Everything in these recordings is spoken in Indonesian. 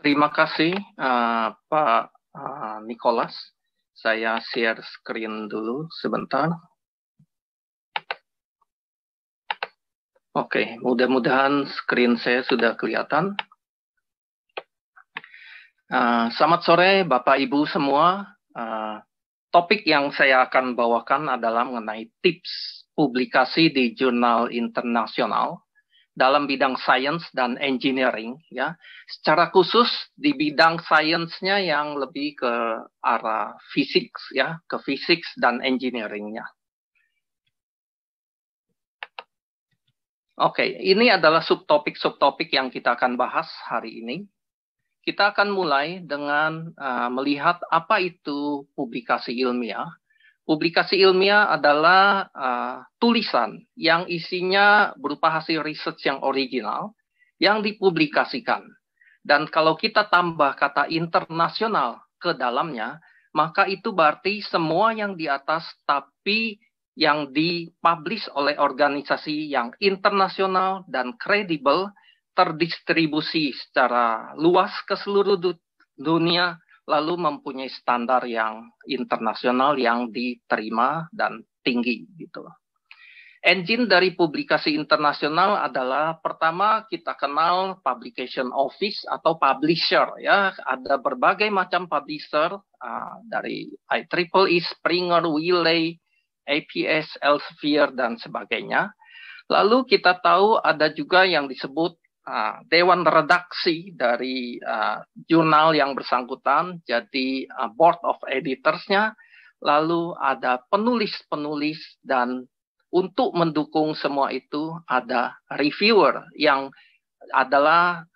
Terima kasih Pak Nicholas. Saya share screen dulu sebentar. Oke, mudah-mudahan screen saya sudah kelihatan. Selamat sore Bapak Ibu semua. Topik yang saya akan bawakan adalah mengenai tips publikasi di jurnal internasional dalam bidang sains dan engineering, ya. Secara khusus di bidang sainsnya yang lebih ke arah fisik, ya, ke fisik dan engineeringnya. Oke, ini adalah subtopik-subtopik yang kita akan bahas hari ini. Kita akan mulai dengan melihat apa itu publikasi ilmiah. Publikasi ilmiah adalah tulisan yang isinya berupa hasil riset yang original yang dipublikasikan. Dan kalau kita tambah kata internasional ke dalamnya, maka itu berarti semua yang di atas tapi yang dipublish oleh organisasi yang internasional dan kredibel, terdistribusi secara luas ke seluruh dunia, lalu mempunyai standar yang internasional yang diterima dan tinggi gitu. Engine dari publikasi internasional adalah pertama kita kenal publication office atau publisher, ya. Ada berbagai macam publisher dari IEEE, Springer, Wiley, APS, Elsevier dan sebagainya. Lalu kita tahu ada juga yang disebut dewan redaksi dari jurnal yang bersangkutan, jadi board of editors-nya, lalu ada penulis-penulis, dan untuk mendukung semua itu ada reviewer yang adalah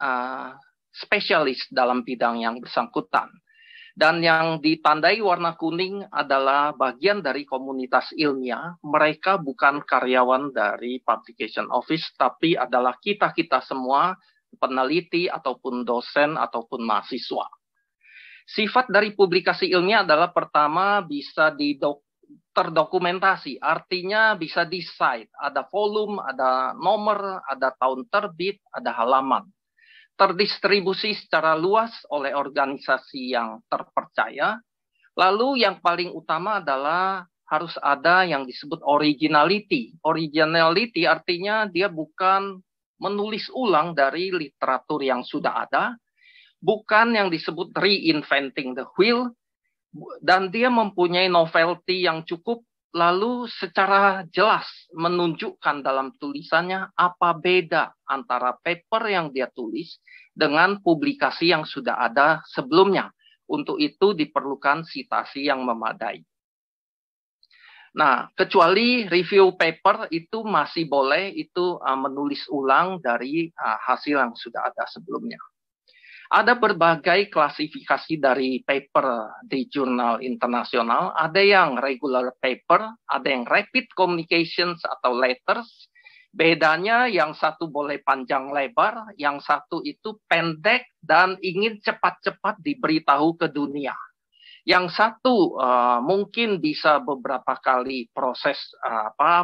spesialis dalam bidang yang bersangkutan. Dan yang ditandai warna kuning adalah bagian dari komunitas ilmiah. Mereka bukan karyawan dari publication office, tapi adalah kita-kita semua, peneliti ataupun dosen ataupun mahasiswa. Sifat dari publikasi ilmiah adalah pertama bisa terdokumentasi, artinya bisa di-cite, ada volume, ada nomor, ada tahun terbit, ada halaman. Terdistribusi secara luas oleh organisasi yang terpercaya. Lalu yang paling utama adalah harus ada yang disebut originality. Originality artinya dia bukan menulis ulang dari literatur yang sudah ada, bukan yang disebut reinventing the wheel, dan dia mempunyai novelty yang cukup, lalu secara jelas menunjukkan dalam tulisannya apa beda antara paper yang dia tulis dengan publikasi yang sudah ada sebelumnya. Untuk itu diperlukan citasi yang memadai. Nah, kecuali review paper itu masih boleh itu menulis ulang dari hasil yang sudah ada sebelumnya. Ada berbagai klasifikasi dari paper di jurnal internasional. Ada yang regular paper, ada yang rapid communications atau letters. Bedanya yang satu boleh panjang lebar, yang satu itu pendek dan ingin cepat-cepat diberitahu ke dunia. Yang satu mungkin bisa beberapa kali proses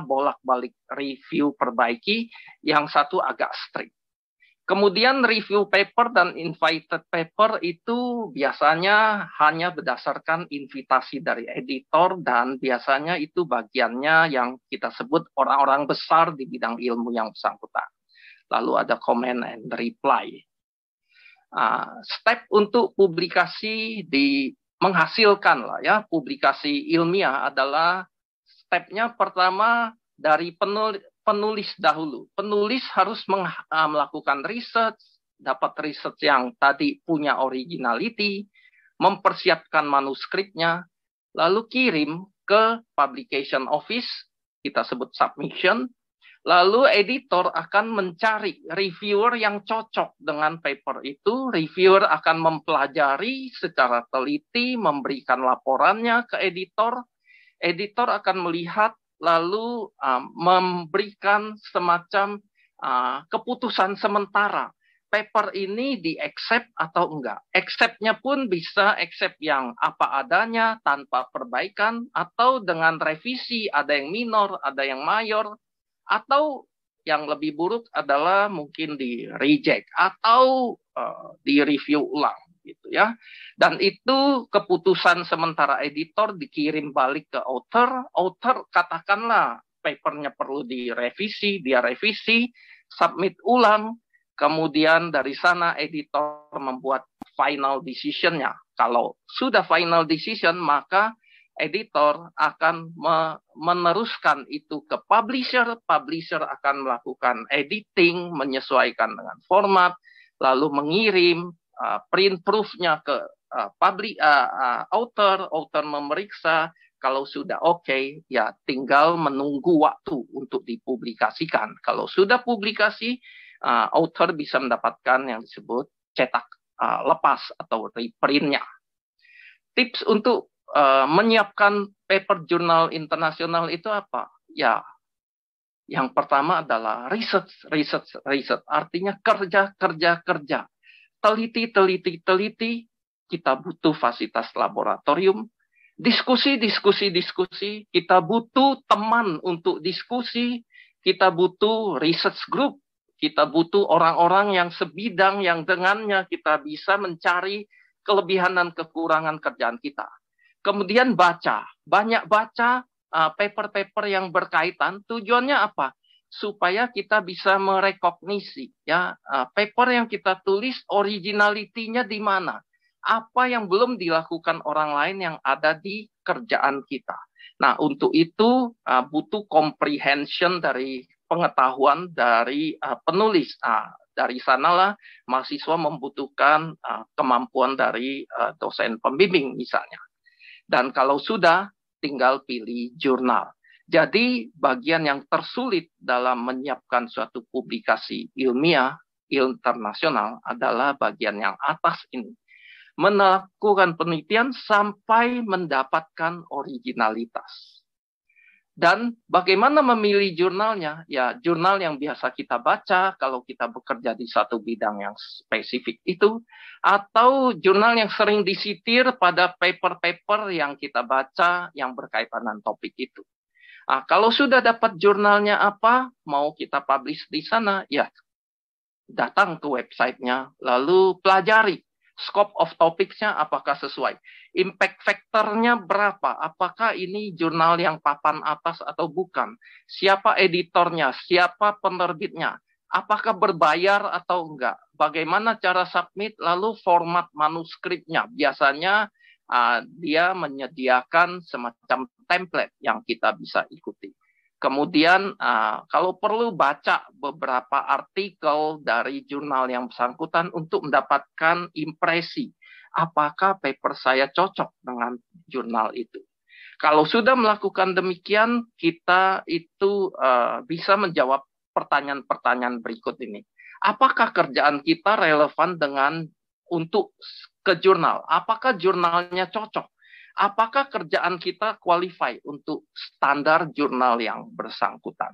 bolak-balik review perbaiki, yang satu agak strict. Kemudian review paper dan invited paper itu biasanya hanya berdasarkan invitasi dari editor, dan biasanya itu bagiannya yang kita sebut orang-orang besar di bidang ilmu yang bersangkutan. Lalu ada comment and reply. Step untuk publikasi menghasilkan lah ya publikasi ilmiah adalah stepnya pertama dari penulis dahulu. Penulis harus melakukan research, dapat research yang tadi punya originality, mempersiapkan manuskripnya, lalu kirim ke publication office, kita sebut submission, lalu editor akan mencari reviewer yang cocok dengan paper itu, reviewer akan mempelajari secara teliti, memberikan laporannya ke editor, editor akan melihat lalu memberikan semacam keputusan sementara. Paper ini di-accept atau enggak. Accept-nya pun bisa accept yang apa adanya, tanpa perbaikan, atau dengan revisi, ada yang minor, ada yang mayor, atau yang lebih buruk adalah mungkin di reject atau di review ulang gitu ya. Dan itu keputusan sementara editor dikirim balik ke author. Author katakanlah papernya perlu direvisi, dia revisi, submit ulang. Kemudian dari sana editor membuat final decision-nya. Kalau sudah final decision, maka editor akan meneruskan itu ke publisher. Publisher akan melakukan editing, menyesuaikan dengan format, lalu mengirim print proof-nya ke author. Author memeriksa, kalau sudah oke, ya tinggal menunggu waktu untuk dipublikasikan. Kalau sudah publikasi, author bisa mendapatkan yang disebut cetak lepas atau reprint-nya. Tips untuk menyiapkan paper jurnal internasional itu apa? Ya, yang pertama adalah research. Artinya kerja. Teliti. Kita butuh fasilitas laboratorium. Diskusi. Kita butuh teman untuk diskusi. Kita butuh research group. Kita butuh orang-orang yang sebidang, yang dengannya kita bisa mencari kelebihan dan kekurangan kerjaan kita. Kemudian banyak baca paper-paper yang berkaitan. Tujuannya apa? Supaya kita bisa merekognisi ya paper yang kita tulis originality-nya di mana. Apa yang belum dilakukan orang lain yang ada di kerjaan kita. Nah, untuk itu butuh comprehension dari pengetahuan dari penulis. Dari sanalah mahasiswa membutuhkan kemampuan dari dosen pembimbing misalnya. Dan kalau sudah, tinggal pilih jurnal. Jadi bagian yang tersulit dalam menyiapkan suatu publikasi ilmiah internasional adalah bagian yang atas ini. Melakukan penelitian sampai mendapatkan originalitas. Dan bagaimana memilih jurnalnya? Ya, jurnal yang biasa kita baca kalau kita bekerja di satu bidang yang spesifik itu, atau jurnal yang sering disitir pada paper-paper yang kita baca yang berkaitan dengan topik itu. Kalau sudah dapat jurnalnya apa, mau kita publish di sana, ya datang ke websitenya, lalu pelajari. Scope of topics-nya apakah sesuai? Impact factor-nya berapa? Apakah ini jurnal yang papan atas atau bukan? Siapa editornya? Siapa penerbitnya? Apakah berbayar atau enggak? Bagaimana cara submit? Lalu format manuskripnya. Biasanya dia menyediakan semacam template yang kita bisa ikuti. Kemudian kalau perlu baca beberapa artikel dari jurnal yang bersangkutan untuk mendapatkan impresi. Apakah paper saya cocok dengan jurnal itu? Kalau sudah melakukan demikian, kita itu bisa menjawab pertanyaan-pertanyaan berikut ini. Apakah kerjaan kita relevan dengan untuk ke jurnal? Apakah jurnalnya cocok? Apakah kerjaan kita qualify untuk standar jurnal yang bersangkutan?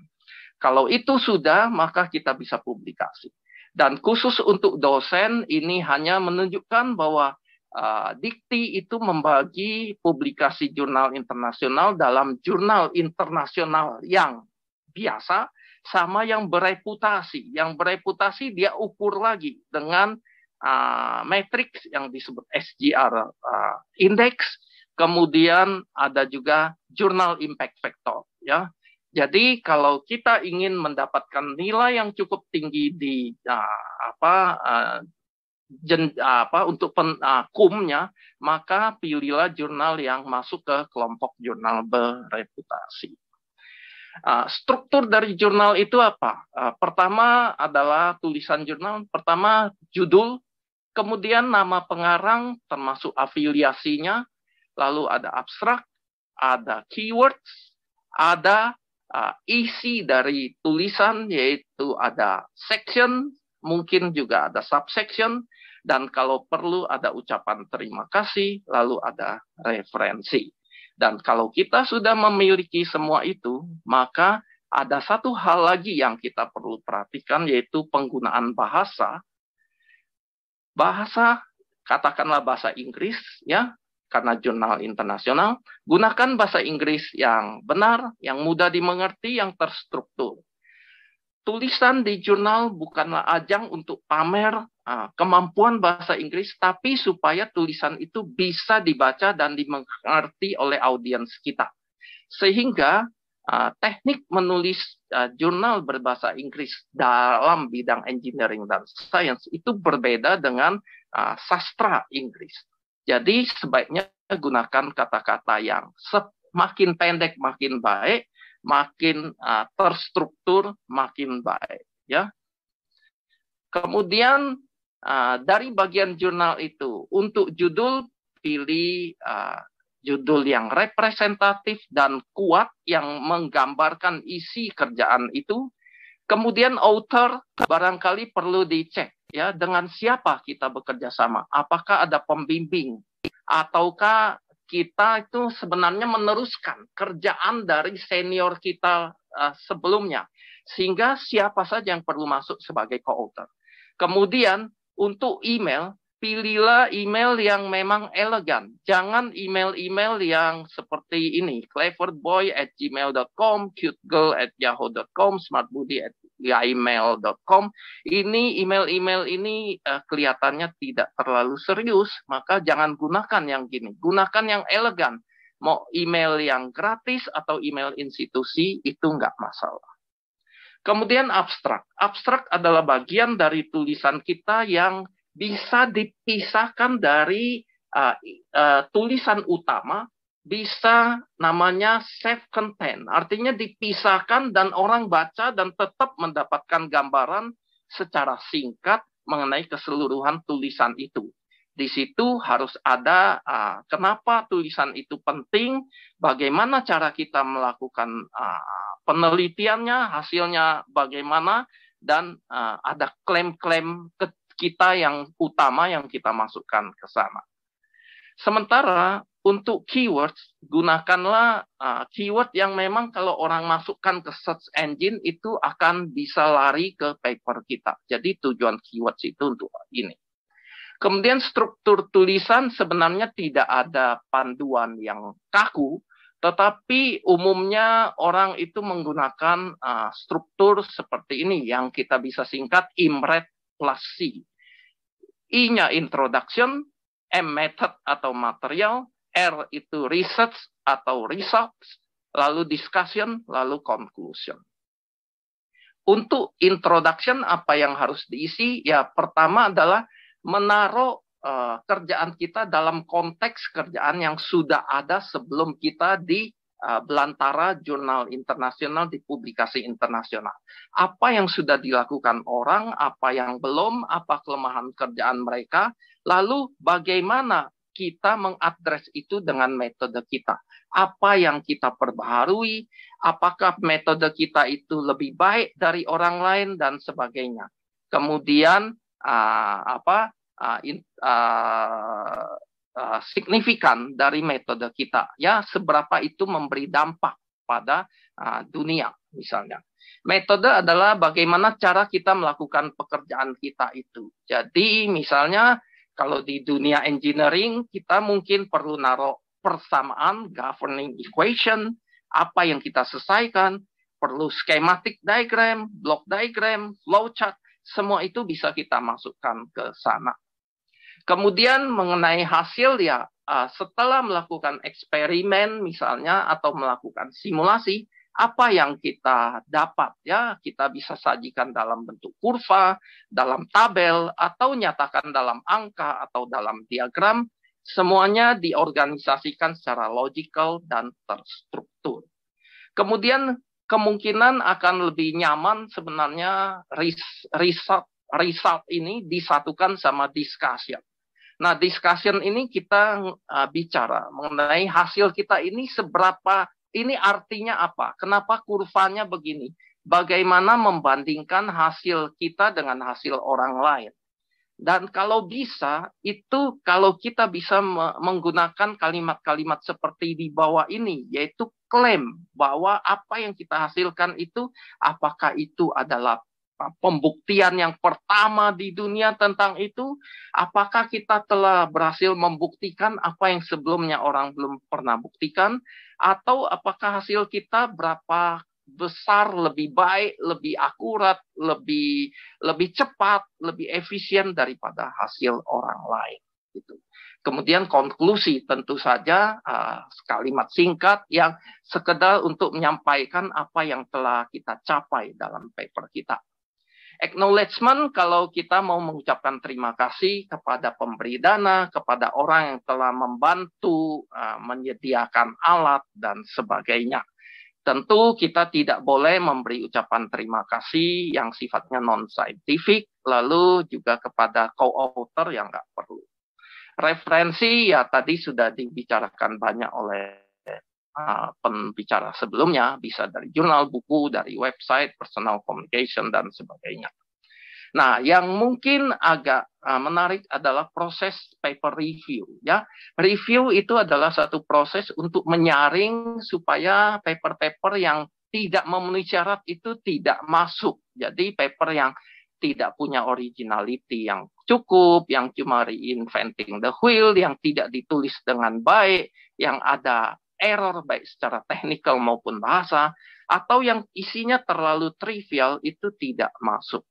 Kalau itu sudah, maka kita bisa publikasi. Dan khusus untuk dosen, ini hanya menunjukkan bahwa Dikti itu membagi publikasi jurnal internasional dalam jurnal internasional yang biasa sama yang bereputasi. Yang bereputasi dia ukur lagi dengan matriks yang disebut SGR index. Kemudian ada juga jurnal impact factor, ya. Jadi kalau kita ingin mendapatkan nilai yang cukup tinggi di untuk kumnya, maka pilihlah jurnal yang masuk ke kelompok jurnal bereputasi. Struktur dari jurnal itu apa? Pertama adalah tulisan jurnal. Pertama judul, kemudian nama pengarang termasuk afiliasinya. Lalu ada abstrak, ada keywords, ada isi dari tulisan, yaitu ada section, mungkin juga ada subsection, dan kalau perlu ada ucapan terima kasih, lalu ada referensi. Dan kalau kita sudah memiliki semua itu, maka ada satu hal lagi yang kita perlu perhatikan, yaitu penggunaan bahasa. Bahasa, katakanlah bahasa Inggris, ya, karena jurnal internasional, gunakan bahasa Inggris yang benar, yang mudah dimengerti, yang terstruktur. tulisan di jurnal bukanlah ajang untuk pamer kemampuan bahasa Inggris, tapi supaya tulisan itu bisa dibaca dan dimengerti oleh audiens kita. Sehingga teknik menulis jurnal berbahasa Inggris dalam bidang engineering dan science itu berbeda dengan sastra Inggris. Jadi sebaiknya gunakan kata-kata yang semakin pendek makin baik, makin terstruktur makin baik, ya. Kemudian dari bagian jurnal itu untuk judul pilih judul yang representatif dan kuat yang menggambarkan isi kerjaan itu. Kemudian author barangkali perlu dicek, ya, dengan siapa kita bekerja sama. Apakah ada pembimbing ataukah kita itu sebenarnya meneruskan kerjaan dari senior kita sebelumnya, sehingga siapa saja yang perlu masuk sebagai co-author. Kemudian untuk email, pilihlah email yang memang elegan. Jangan email-email yang seperti ini, cleverboy@gmail.com, cutegirl@yahoo.com, smartbuddy@gmail.com. Ini email-email ini kelihatannya tidak terlalu serius, maka jangan gunakan yang gini. Gunakan yang elegan. Mau email yang gratis atau email institusi, itu nggak masalah. Kemudian abstrak. Abstrak adalah bagian dari tulisan kita yang bisa dipisahkan dari tulisan utama, bisa namanya self-contained. Artinya dipisahkan dan orang baca dan tetap mendapatkan gambaran secara singkat mengenai keseluruhan tulisan itu. Di situ harus ada kenapa tulisan itu penting, bagaimana cara kita melakukan penelitiannya, hasilnya bagaimana, dan ada klaim-klaim kita yang utama yang kita masukkan ke sana. Sementara untuk keywords, gunakanlah keyword yang memang kalau orang masukkan ke search engine itu akan bisa lari ke paper kita. Jadi tujuan keywords itu untuk ini. Kemudian struktur tulisan sebenarnya tidak ada panduan yang kaku, tetapi umumnya orang itu menggunakan struktur seperti ini yang kita bisa singkat IMRED plus C. I-nya introduction, M method atau material, R itu research atau results, lalu discussion, lalu conclusion. Untuk introduction apa yang harus diisi? Ya, pertama adalah menaruh kerjaan kita dalam konteks kerjaan yang sudah ada sebelum kita di belantara jurnal internasional, di publikasi internasional. Apa yang sudah dilakukan orang, apa yang belum, apa kelemahan kerjaan mereka, lalu bagaimana kita mengadres itu dengan metode kita. Apa yang kita perbaharui, apakah metode kita itu lebih baik dari orang lain, dan sebagainya. Kemudian signifikan dari metode kita, ya, seberapa itu memberi dampak pada dunia misalnya. Metode adalah bagaimana cara kita melakukan pekerjaan kita itu. Jadi misalnya kalau di dunia engineering kita mungkin perlu naruh persamaan, governing equation, apa yang kita selesaikan, perlu schematic diagram, block diagram, flowchart, semua itu bisa kita masukkan ke sana. Kemudian mengenai hasil, ya, setelah melakukan eksperimen misalnya atau melakukan simulasi, apa yang kita dapat, ya, kita bisa sajikan dalam bentuk kurva, dalam tabel, atau nyatakan dalam angka atau dalam diagram, semuanya diorganisasikan secara logical dan terstruktur. Kemudian kemungkinan akan lebih nyaman sebenarnya result ini disatukan sama discussion. Nah, discussion ini kita bicara mengenai hasil kita ini seberapa, ini artinya apa? Kenapa kurvanya begini? Bagaimana membandingkan hasil kita dengan hasil orang lain? Dan kalau bisa, itu kalau kita bisa menggunakan kalimat-kalimat seperti di bawah ini, yaitu klaim bahwa apa yang kita hasilkan itu, apakah itu adalah pembuktian yang pertama di dunia tentang itu, apakah kita telah berhasil membuktikan apa yang sebelumnya orang belum pernah buktikan, atau apakah hasil kita berapa besar, lebih baik, lebih akurat, lebih cepat, lebih efisien daripada hasil orang lain. Gitu. Kemudian konklusi tentu saja kalimat singkat yang sekedar untuk menyampaikan apa yang telah kita capai dalam paper kita. Acknowledgement kalau kita mau mengucapkan terima kasih kepada pemberi dana, kepada orang yang telah membantu menyediakan alat dan sebagainya. Tentu kita tidak boleh memberi ucapan terima kasih yang sifatnya non-scientific, lalu juga kepada co-author yang nggak perlu. Referensi ya tadi sudah dibicarakan banyak oleh pembicara sebelumnya, bisa dari jurnal, buku, dari website, personal communication, dan sebagainya. Nah, yang mungkin agak menarik adalah proses paper review. Ya, review itu adalah satu proses untuk menyaring supaya paper-paper yang tidak memenuhi syarat itu tidak masuk. Jadi paper yang tidak punya originality yang cukup, yang cuma reinventing the wheel, yang tidak ditulis dengan baik, yang ada error baik secara teknikal maupun bahasa, atau yang isinya terlalu trivial itu tidak masuk.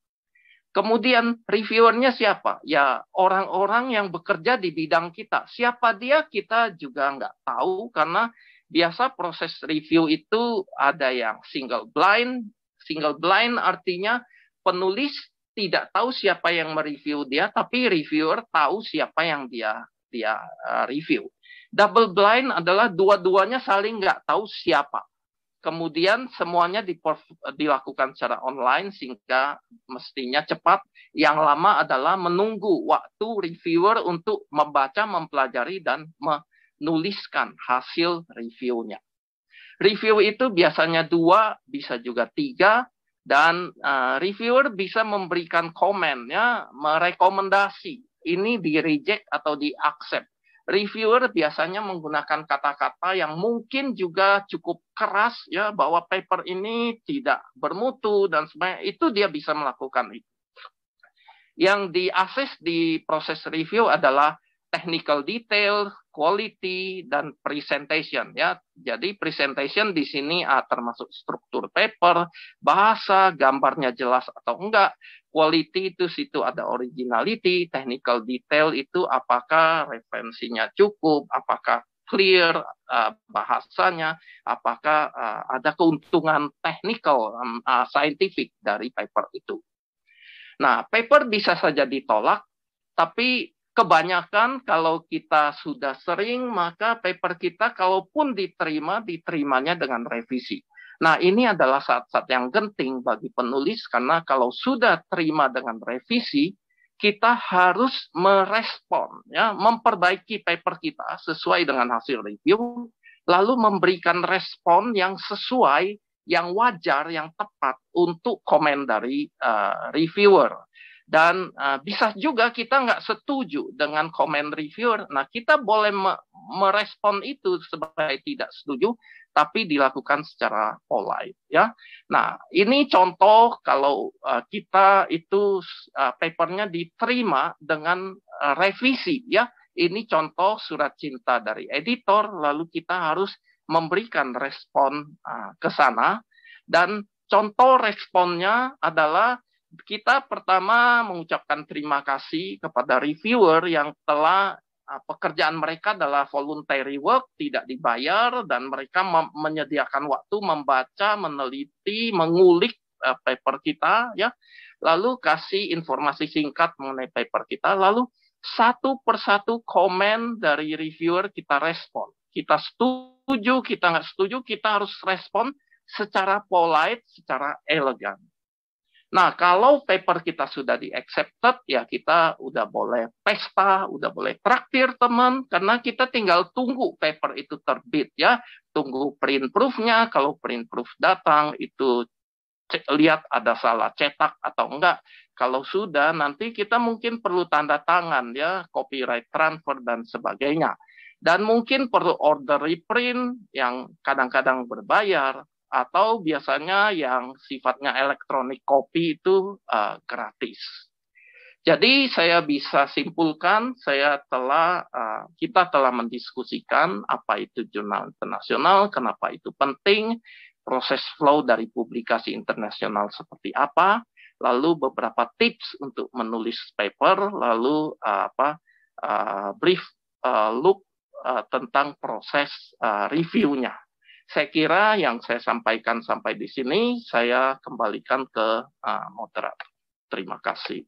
Kemudian reviewernya siapa? Ya orang-orang yang bekerja di bidang kita. Siapa dia kita juga nggak tahu karena biasa proses review itu ada yang single blind. Single blind artinya penulis tidak tahu siapa yang mereview dia, tapi reviewer tahu siapa yang dia review. Double blind adalah dua-duanya saling nggak tahu siapa. Kemudian semuanya dilakukan secara online sehingga mestinya cepat. Yang lama adalah menunggu waktu reviewer untuk membaca, mempelajari, dan menuliskan hasil reviewnya. Review itu biasanya 2, bisa juga 3, dan reviewer bisa memberikan komen, ya, merekomendasi. Ini di-reject atau di-accept. Reviewer biasanya menggunakan kata-kata yang mungkin juga cukup keras, ya, bahwa paper ini tidak bermutu dan sebagainya. Itu dia bisa melakukan itu. Yang di-assess di proses review adalah technical detail, quality, dan presentation, ya. Jadi presentation di sini termasuk struktur paper, bahasa, gambarnya jelas atau enggak. Quality itu situ ada originality, technical detail itu apakah referensinya cukup, apakah clear bahasanya, apakah ada keuntungan technical, scientific dari paper itu. Nah, paper bisa saja ditolak, tapi kebanyakan kalau kita sudah sering, maka paper kita kalaupun diterimanya dengan revisi. Nah, ini adalah saat-saat yang genting bagi penulis, karena kalau sudah terima dengan revisi, kita harus merespon, ya, memperbaiki paper kita sesuai dengan hasil review, lalu memberikan respon yang sesuai, yang wajar, yang tepat untuk komen dari reviewer. Dan bisa juga kita nggak setuju dengan komen reviewer. Nah, kita boleh merespon itu sebagai tidak setuju, tapi dilakukan secara polite, ya. Nah, ini contoh kalau kita itu papernya diterima dengan revisi, ya. Ini contoh surat cinta dari editor, lalu kita harus memberikan respon ke sana. Dan contoh responnya adalah kita pertama mengucapkan terima kasih kepada reviewer yang telah pekerjaan mereka adalah voluntary work, tidak dibayar, dan mereka menyediakan waktu membaca, meneliti, mengulik paper kita, ya. Lalu kasih informasi singkat mengenai paper kita, lalu satu persatu komen dari reviewer kita respon. Kita setuju, kita nggak setuju, kita harus respon secara polite, secara elegan. Nah, kalau paper kita sudah di-accepted, ya kita udah boleh pesta, udah boleh traktir teman, karena kita tinggal tunggu paper itu terbit, ya. Tunggu print proof-nya, kalau print proof datang, itu lihat ada salah cetak atau enggak. Kalau sudah, nanti kita mungkin perlu tanda tangan, ya, copyright transfer, dan sebagainya. Dan mungkin perlu order reprint yang kadang-kadang berbayar, atau biasanya yang sifatnya elektronik copy itu gratis. Jadi saya bisa simpulkan, kita telah mendiskusikan apa itu jurnal internasional, kenapa itu penting, proses flow dari publikasi internasional seperti apa, lalu beberapa tips untuk menulis paper, lalu brief look tentang proses reviewnya. Saya kira yang saya sampaikan sampai di sini, saya kembalikan ke moderator. Terima kasih.